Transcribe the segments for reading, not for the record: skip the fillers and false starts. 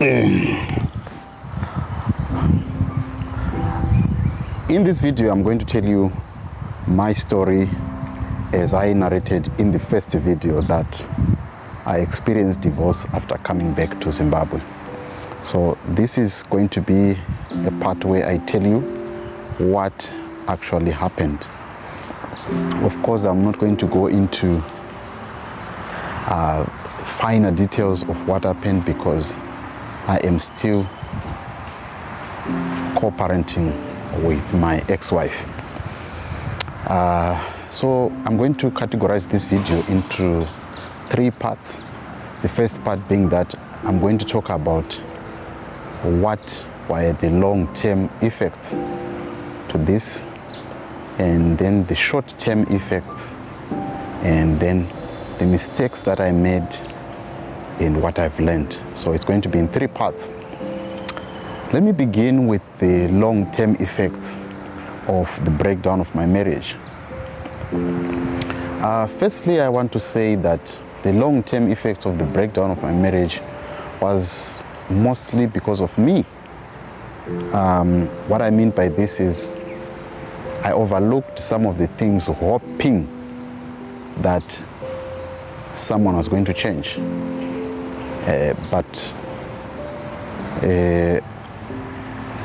In this video, I'm going to tell you my story as I narrated in the first video that I experienced divorce after coming back to Zimbabwe. So this is going to be a part where I tell you what actually happened. Of course, I'm not going to go into finer details of what happened because I am still co-parenting with my ex-wife. So I'm going to categorize this video into 3 parts. The first part being that I'm going to talk about what were the long-term effects to this, and then the short-term effects, and then the mistakes that I made and what I've learned. So it's going to be in 3 parts. Let me begin with the long-term effects of the breakdown of my marriage. Firstly, I want to say that the long-term effects of the breakdown of my marriage was mostly because of me. What I mean by this is I overlooked some of the things hoping that someone was going to change. But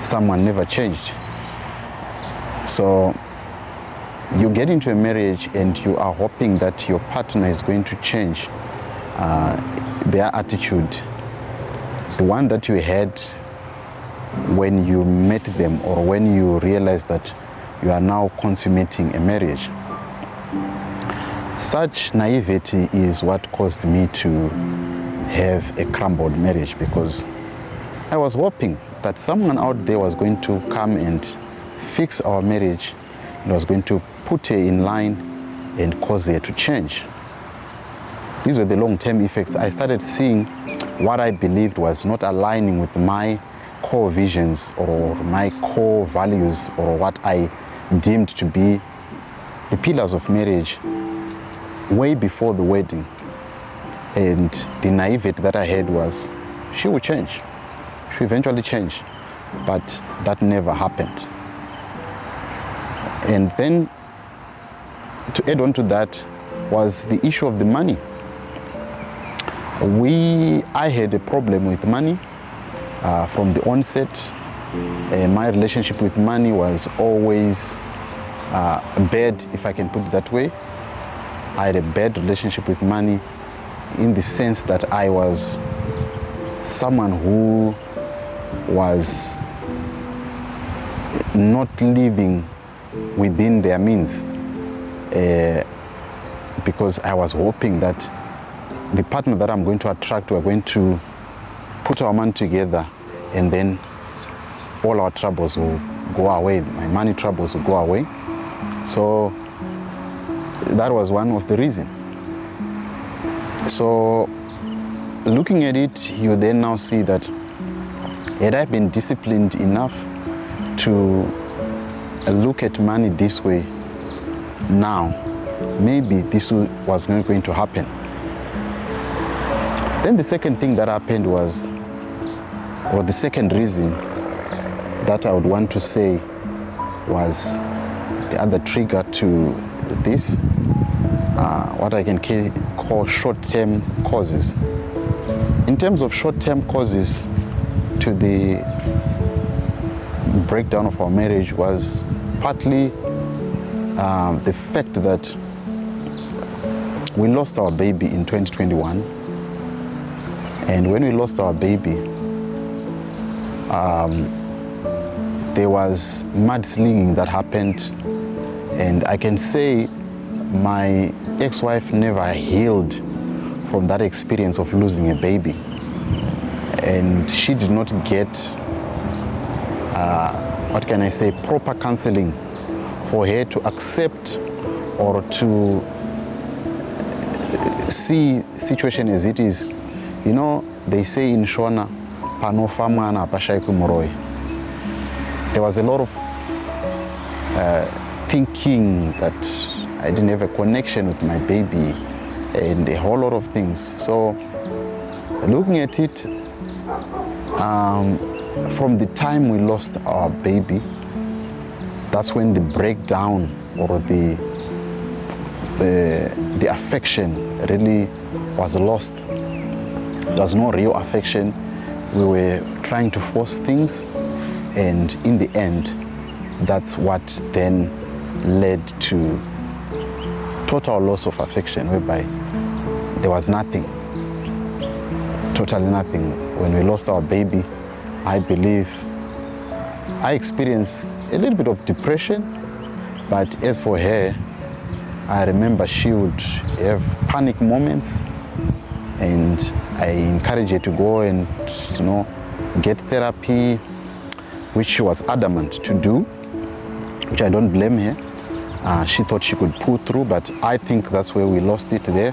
someone never changed. So you get into a marriage and you are hoping that your partner is going to change their attitude, the one that you had when you met them or when you realized that you are now consummating a marriage. Such naivety is what caused me to have a crumbled marriage, because I was hoping that someone out there was going to come and fix our marriage and was going to put her in line and cause her to change. These were the long-term effects. I started seeing what I believed was not aligning with my core visions or my core values or what I deemed to be the pillars of marriage way before the wedding. And the naivety that I had was she would change. She eventually changed, but that never happened. And then to add on to that was the issue of the money. I had a problem with money from the onset. My relationship with money was always bad, if I can put it that way. I had a bad relationship with money in the sense that I was someone who was not living within their means, because I was hoping that the partner that I'm going to attract, we're going to put our money together and then all our troubles will go away, my money troubles will go away. So that was one of the reasons. So looking at it, you then now see that had I been disciplined enough to look at money this way now, maybe this was not going to happen. Then the second thing that happened was, or the second reason that I would want to say was the other trigger to this, what I can call short-term causes. In terms of short-term causes to the breakdown of our marriage was partly the fact that we lost our baby in 2021. And when we lost our baby, there was mudslinging that happened. And I can say my ex-wife never healed from that experience of losing a baby. And she did not get, what can I say, proper counseling for her to accept or to see situation as it is. You know, they say in Shona, pano famana pashaiku moroi. There was a lot of thinking that I didn't have a connection with my baby and a whole lot of things. So looking at it, From the time we lost our baby, that's when the breakdown or the affection really was lost. There's no real affection. We were trying to force things, and in the end, that's what then led to total loss of affection, whereby there was nothing, totally nothing. When we lost our baby, I believe I experienced a little bit of depression, but as for her, I remember she would have panic moments, and I encouraged her to go and, get therapy, which she was adamant to do, which I don't blame her. She thought she could pull through, but I think that's where we lost it there.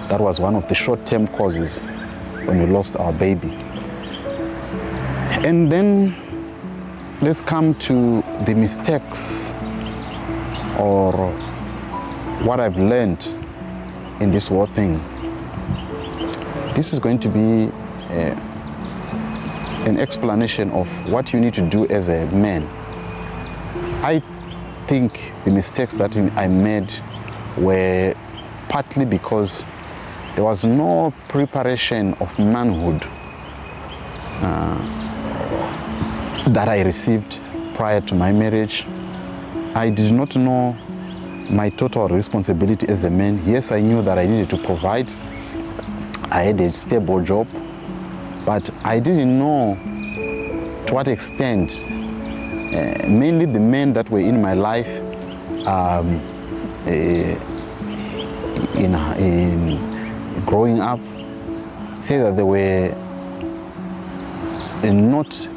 That was one of the short-term causes when we lost our baby. And then let's come to the mistakes or what I've learned in this whole thing. This is going to be an explanation of what you need to do as a man. I think the mistakes that I made were partly because there was no preparation of manhood that I received prior to my marriage. I did not know my total responsibility as a man. Yes, I knew that I needed to provide. I had a stable job, but I didn't know to what extent, mainly the men that were in my life, in growing up, say that they were not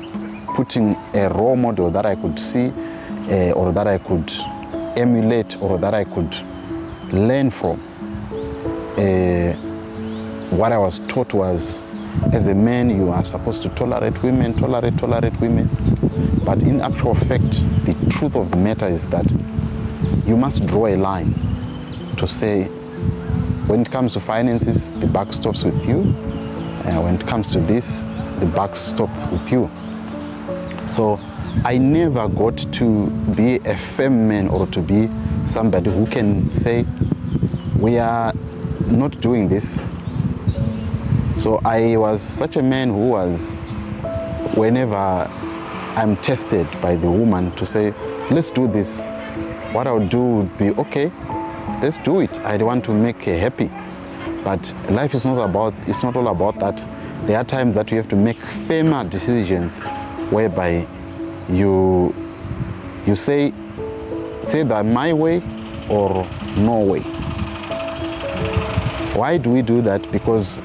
putting a role model that I could see, or that I could emulate, or that I could learn from. What I was taught was, as a man, you are supposed to tolerate women. But in actual fact, the truth of the matter is that you must draw a line to say, when it comes to finances, the buck stops with you. When it comes to this, the buck stops with you. So I never got to be a firm man or to be somebody who can say, we are not doing this. So I was such a man who was, whenever I'm tested by the woman to say, let's do this, what I would do would be, okay, let's do it. I want to make her happy. But life is not all about that. There are times that you have to make firmer decisions whereby you say that my way or no way. Why do we do that? Because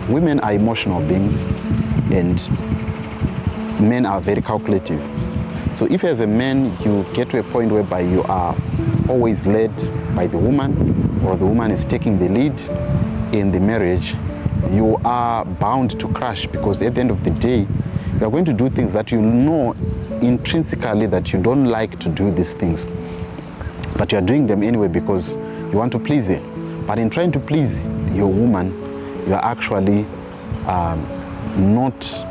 women are emotional beings and men are very calculative. So if as a man you get to a point whereby you are always led by the woman, or the woman is taking the lead in the marriage, you are bound to crash, because at the end of the day, you are going to do things that you know intrinsically that you don't like to do these things. But you are doing them anyway because you want to please her. But in trying to please your woman, you are actually not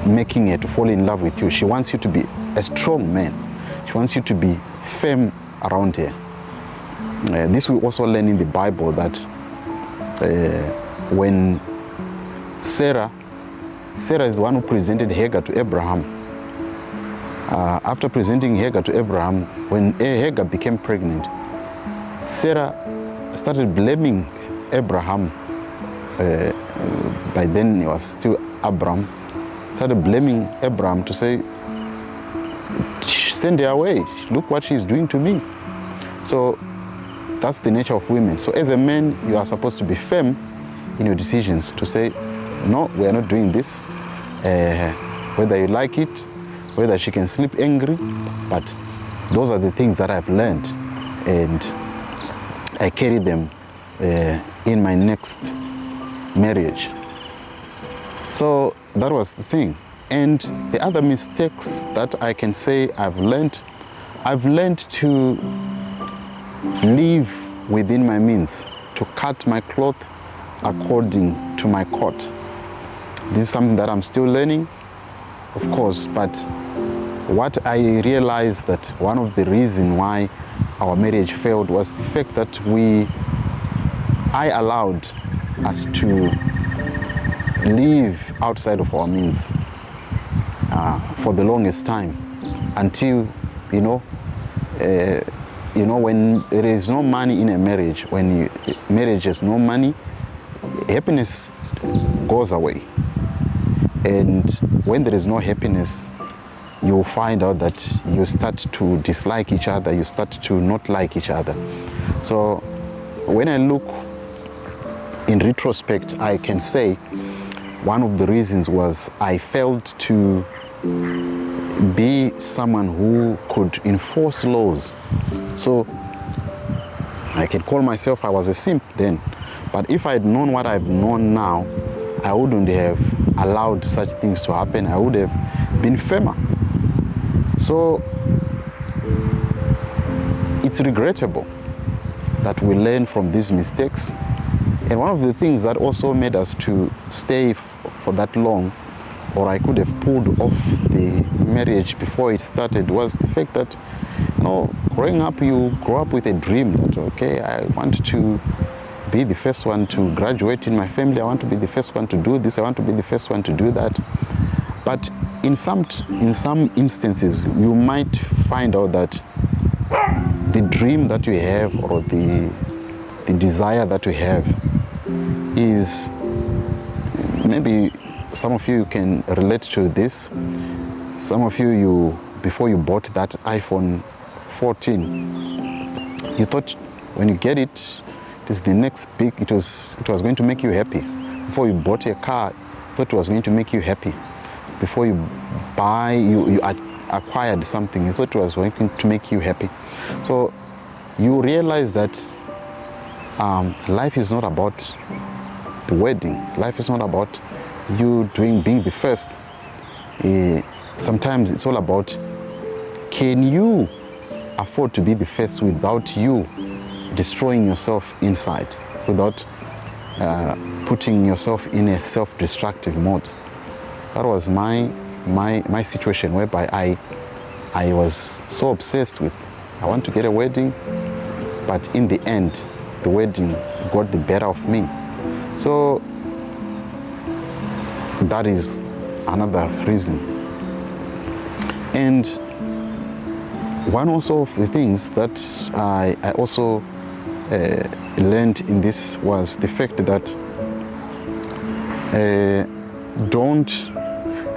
making her to fall in love with you. She wants you to be a strong man. She wants you to be firm around her. This we also learn in the Bible that when Sarah is the one who presented Hagar to Abraham. After presenting Hagar to Abraham, when Hagar became pregnant, Sarah started blaming Abraham. By then he was still Abram. Started blaming Abraham to say, send her away. Look what she's doing to me. So that's the nature of women. So as a man, you are supposed to be firm in your decisions to say, no, we are not doing this. Whether you like it, whether she can sleep angry, but those are the things that I've learned, and I carry them in my next marriage. So that was the thing. And the other mistakes that I can say I've learned to live within my means, to cut my cloth according to my coat. This is something that I'm still learning, of course, but what I realized that one of the reasons why our marriage failed was the fact that I allowed us to live outside of our means for the longest time, until when there is no money in a marriage, when marriage has no money, happiness goes away. And when there is no happiness, you'll find out that you start to dislike each other, you start to not like each other. So when I look in retrospect, I can say one of the reasons was I failed to be someone who could enforce laws. So I can call myself, I was a simp then, but if I had known what I've known now, I wouldn't have allowed such things to happen. I would have been firmer. So it's regrettable that we learn from these mistakes. And one of the things that also made us to stay for that long, or I could have pulled off the marriage before it started, was the fact that, growing up, you grow up with a dream that, okay, I want to be the first one to graduate in my family, I want to be the first one to do this, I want to be the first one to do that. But in some instances, you might find out that the dream that you have, or the desire that you have, is, maybe some of you can relate to this. Some of you, before you bought that iPhone 14, you thought when you get it, it is the next big, it was going to make you happy. Before you bought a car, you thought it was going to make you happy. Before you acquired something, you thought it was going to make you happy. So you realize that life is not about the wedding. Life is not about you being the first. Sometimes it's all about, can you afford to be the first without you destroying yourself inside, without putting yourself in a self-destructive mode. That was my situation, whereby I was so obsessed with, I want to get a wedding, but in the end, the wedding got the better of me. So that is another reason. And one also of the things that I also learned in this was the fact that don't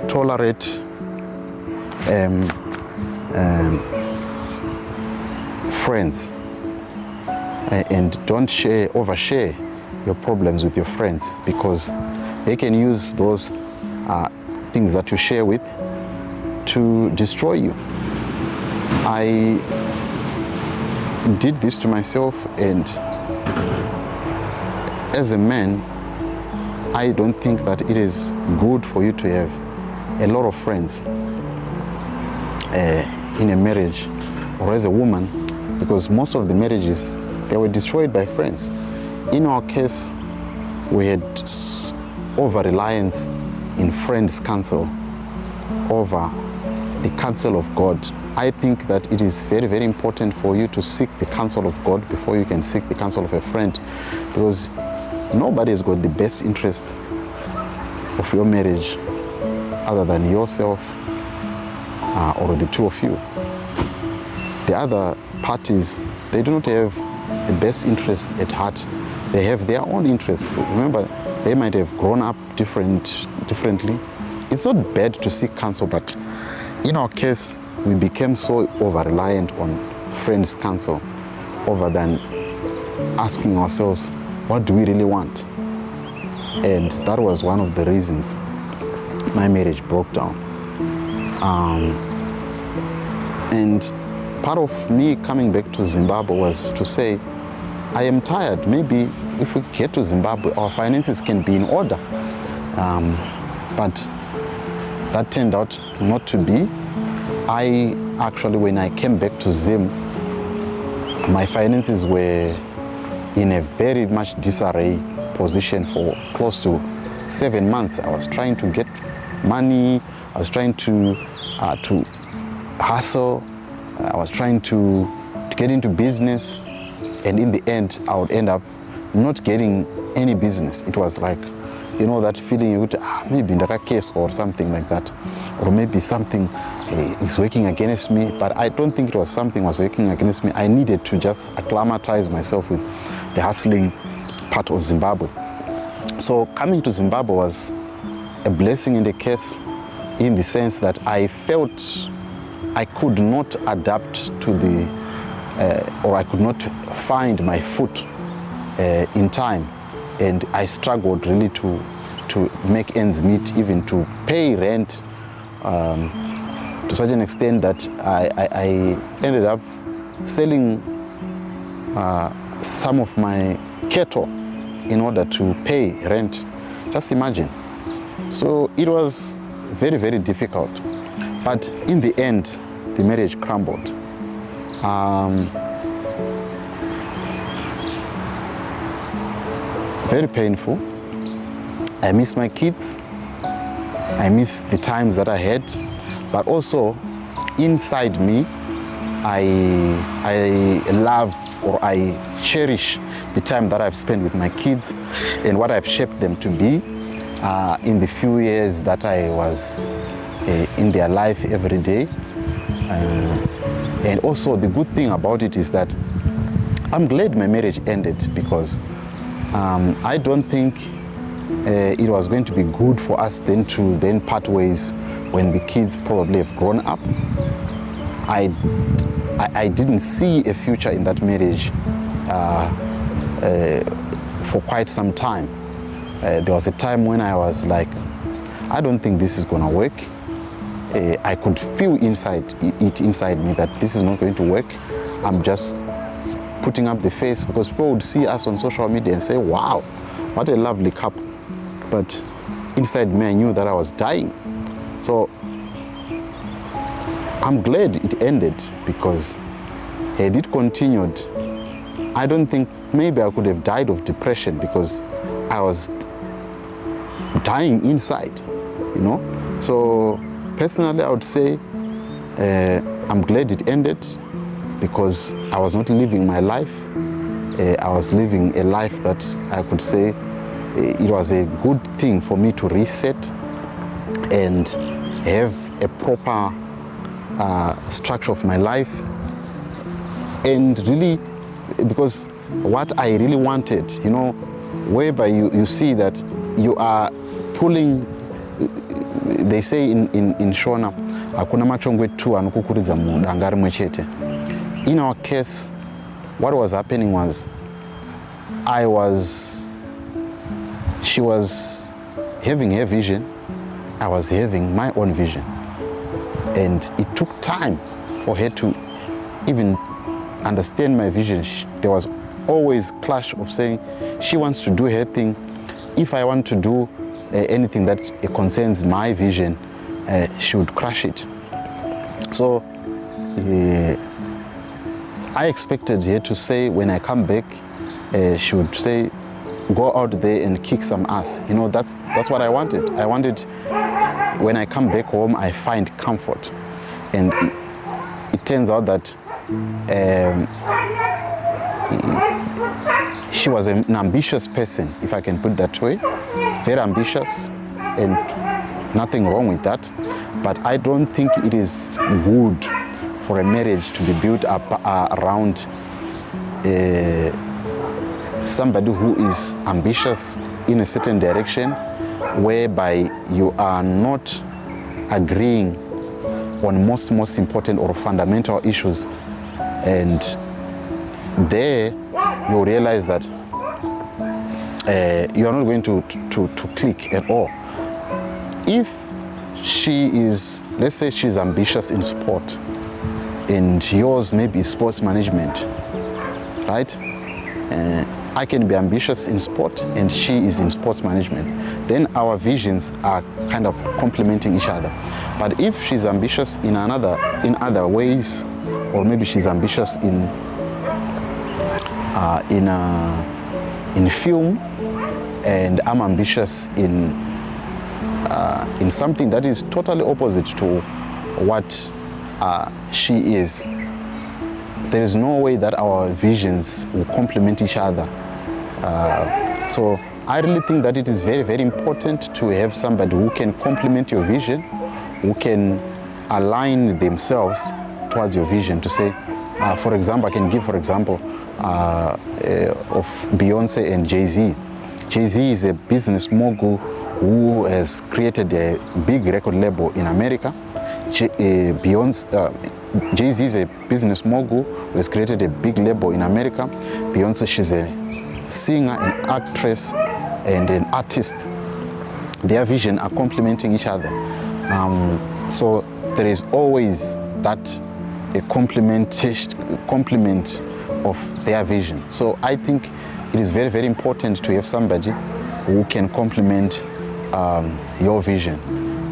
tolerate friends, and don't overshare your problems with your friends, because they can use those things that you share with to destroy you. I did this to myself, and as a man, I don't think that it is good for you to have a lot of friends in a marriage, or as a woman, because most of the marriages, they were destroyed by friends. In our case, we had over-reliance in friends' counsel over the counsel of God. I think that it is very, very important for you to seek the counsel of God before you can seek the counsel of a friend, because nobody has got the best interests of your marriage other than yourself or the two of you. The other parties, they do not have the best interests at heart. They have their own interests. Remember, they might have grown up differently. It's not bad to seek counsel, but in our case, we became so over-reliant on friends' counsel over than asking ourselves, what do we really want? And that was one of the reasons my marriage broke down. And part of me coming back to Zimbabwe was to say, I am tired. Maybe if we get to Zimbabwe, our finances can be in order. But that turned out not to be. I actually, when I came back to Zim, my finances were in a very much disarray position for close to 7 months. I was trying to get money. I was trying to hustle. I was trying to get into business, and in the end, I would end up not getting any business. It was like, you know, that feeling you would, maybe in a case or something like that, or maybe something is working against me. But I don't think it was something was working against me. I needed to just acclimatize myself with the hustling part of Zimbabwe. So coming to Zimbabwe was a blessing in the case, in the sense that I felt I could not adapt to the, or I could not find my foot in time, and I struggled really to make ends meet, even to pay rent, to such an extent that I ended up selling some of my cattle in order to pay rent. Just imagine. So it was very, very difficult. But in the end, the marriage crumbled. Very painful. I miss my kids. I miss the times that I had. But also, inside me, I love, or I cherish the time that I've spent with my kids and what I've shaped them to be in the few years that I was in their life every day. And also the good thing about it is that I'm glad my marriage ended, because I don't think it was going to be good for us then to part ways when the kids probably have grown up. I didn't see a future in that marriage for quite some time. There was a time when I was like, I don't think this is gonna work. I could feel inside me that this is not going to work. I'm just putting up the face because people would see us on social media and say, wow, what a lovely couple. But inside me, I knew that I was dying. So I'm glad it ended, because had it continued, I don't think maybe I could have died of depression, because I was dying inside, you know. So personally, I would say I'm glad it ended, because I was not living my life. I was living a life that I could say it was a good thing for me to reset and have a proper structure of my life. And really, because what I really wanted, you know, whereby you see that you are pulling, they say in Shona, hakuna machongwe tu anokukuridza mudanga rimwe chete. In our case, what was happening was she was having her vision, I was having my own vision. And it took time for her to even understand my vision. There was always clash of saying she wants to do her thing. If I want to do anything that concerns my vision, she would crush it. So I expected her to say, when I come back, she would say, go out there and kick some ass. You know, that's what I wanted. I wanted, when I come back home, I find comfort. And it turns out that she was an ambitious person, if I can put it that way. Very ambitious, and nothing wrong with that. But I don't think it is good for a marriage to be built up around somebody who is ambitious in a certain direction, whereby you are not agreeing on most important or fundamental issues. And there you realize that you are not going to click at all. If she is, let's say she's ambitious in sport, and yours may be sports management, right? I can be ambitious in sport and she is in sports management. Then our visions are kind of complementing each other. But if she's ambitious in other ways, or maybe she's ambitious in film, and I'm ambitious in something that is totally opposite to what she is, there is no way that our visions will complement each other. So I really think that it is very, very important to have somebody who can complement your vision, who can align themselves towards your vision. To say, for example, I can give, for example, of Beyonce and Jay-Z. Jay-Z is a business mogul who has created a big record label in America. Jay-Z is a business mogul who has created a big label in America. Beyonce, she's a singer, an actress, and an artist. Their vision are complementing each other. So there is always that a complement of their vision. So I think it is very, very important to have somebody who can complement your vision.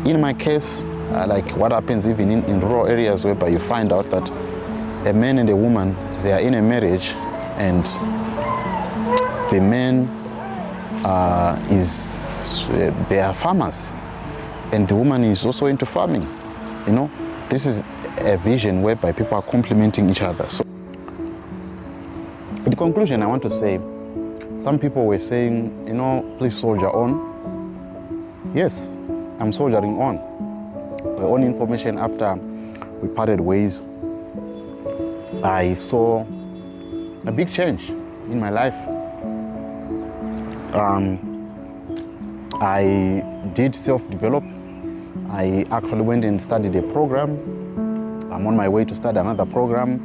In my case, like what happens even in rural areas whereby you find out that a man and a woman, they are in a marriage, and the man they are farmers, and the woman is also into farming. You know, this is a vision whereby people are complementing each other. So in conclusion, I want to say, some people were saying, you know, please soldier on. Yes, I'm soldiering on. My own information, after we parted ways, I saw a big change in my life. I did self-develop. I actually went and studied a program. I'm on my way to start another program.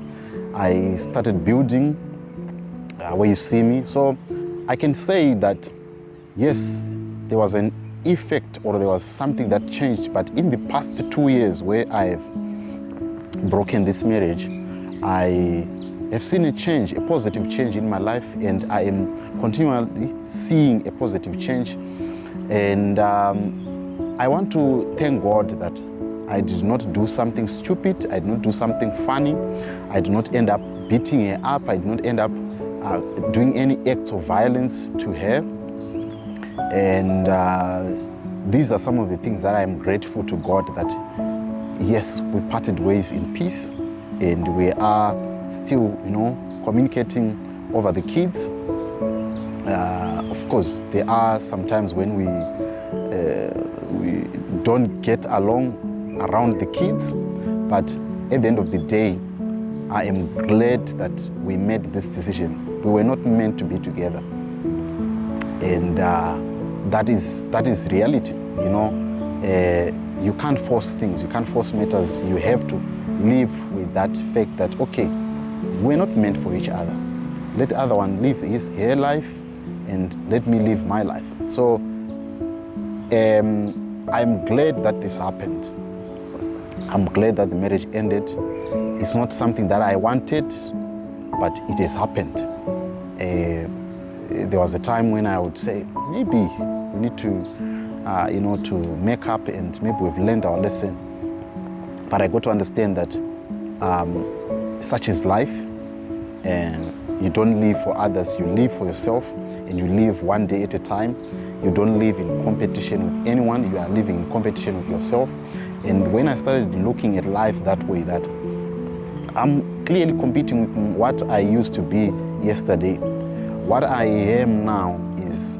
I started building where you see me. So I can say that, yes, there was an effect, or there was something that changed. But in the past 2 years where I've broken this marriage, I have seen a change, a positive change in my life, and I am continually seeing a positive change. And I want to thank God that I did not do something stupid. I did not do something funny. I did not end up beating her up. I did not end up doing any acts of violence to her. And these are some of the things that I am grateful to God that, yes, we parted ways in peace, and we are still, you know, communicating over the kids. Of course, there are some times when we don't get along around the kids, but at the end of the day, I am glad that we made this decision. We were not meant to be together, and that is reality. You know, you can't force things. You can't force matters. You have to live with that fact that, okay, we're not meant for each other. Let the other one live her life, and let me live my life. So I'm glad that this happened. I'm glad that the marriage ended. It's not something that I wanted, but it has happened. There was a time when I would say, maybe we need to, you know, to make up, and maybe we've learned our lesson. But I got to understand that such is life, and you don't live for others, you live for yourself, and you live one day at a time. You don't live in competition with anyone, you are living in competition with yourself. And when I started looking at life that way, that I'm clearly competing with what I used to be yesterday. What I am now is,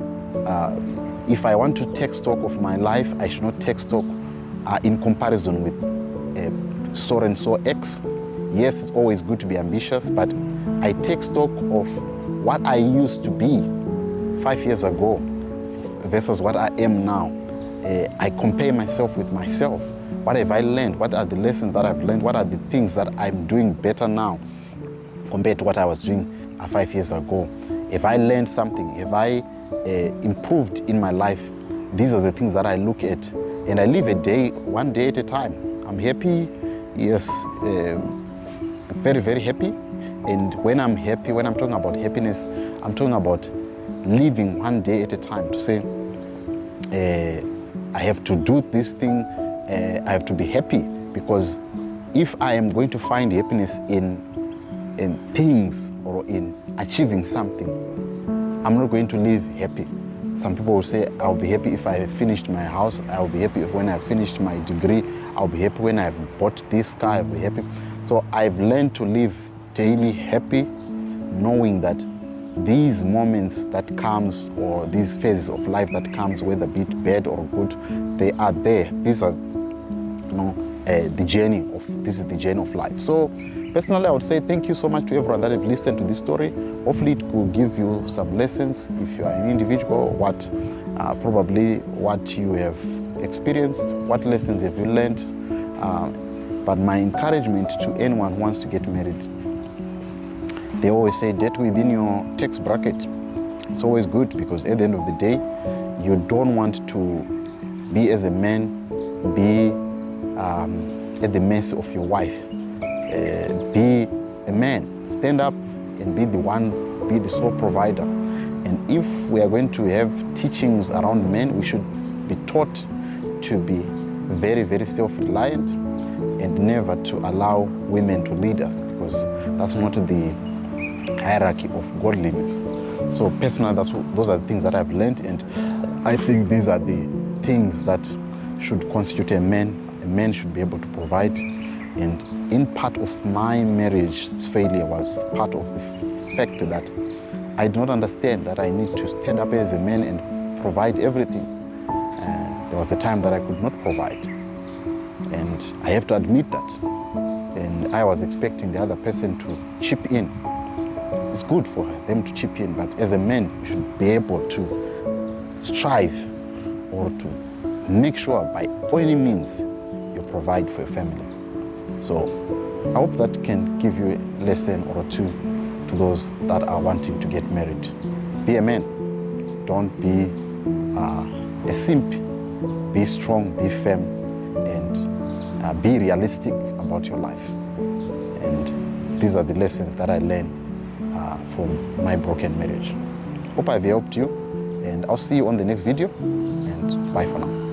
if I want to take stock of my life, I should not take stock in comparison with so and so X. Yes, it's always good to be ambitious, but I take stock of what I used to be 5 years ago versus what I am now. I compare myself with myself. What have I learned? What are the lessons that I've learned? What are the things that I'm doing better now compared to what I was doing 5 years ago? If I learned something, if I improved in my life, these are the things that I look at, and I live a day, one day at a time. I'm happy, yes, very, very happy. And when I'm happy, when I'm talking about happiness, I'm talking about living one day at a time, to say, I have to do this thing, I have to be happy, because if I am going to find happiness in things or in achieving something, I'm not going to live happy. Some people will say, I'll be happy if I have finished my house. I'll be happy when I've finished my degree. I'll be happy when I've bought this car. I'll be happy. So I've learned to live daily happy, knowing that these moments that comes, or these phases of life that comes, whether be it bad or good, they are there. These are, the journey of life. So personally, I would say thank you so much to everyone that have listened to this story. Hopefully it could give you some lessons if you are an individual, probably what you have experienced, what lessons have you learned. But my encouragement to anyone who wants to get married, they always say debt within your tax bracket. It's always good, because at the end of the day, you don't want to be, as a man, be at the mercy of your wife. Be a man, stand up and be the sole provider. And if we are going to have teachings around men, we should be taught to be very, very self-reliant and never to allow women to lead us, because that's not the hierarchy of godliness. So personally, those are the things that I've learned, and I think these are the things that should constitute a man. A man should be able to provide. And in part of my marriage's failure was part of the fact that I do not understand that I need to stand up as a man and provide everything. There was a time that I could not provide, and I have to admit that. And I was expecting the other person to chip in. It's good for them to chip in, but as a man, you should be able to strive or to make sure by any means you provide for your family. So I hope that can give you a lesson or two to those that are wanting to get married. Be a man. Don't be a simp. Be strong, be firm, and be realistic about your life. And these are the lessons that I learned from my broken marriage. Hope I've helped you, and I'll see you on the next video, and bye for now.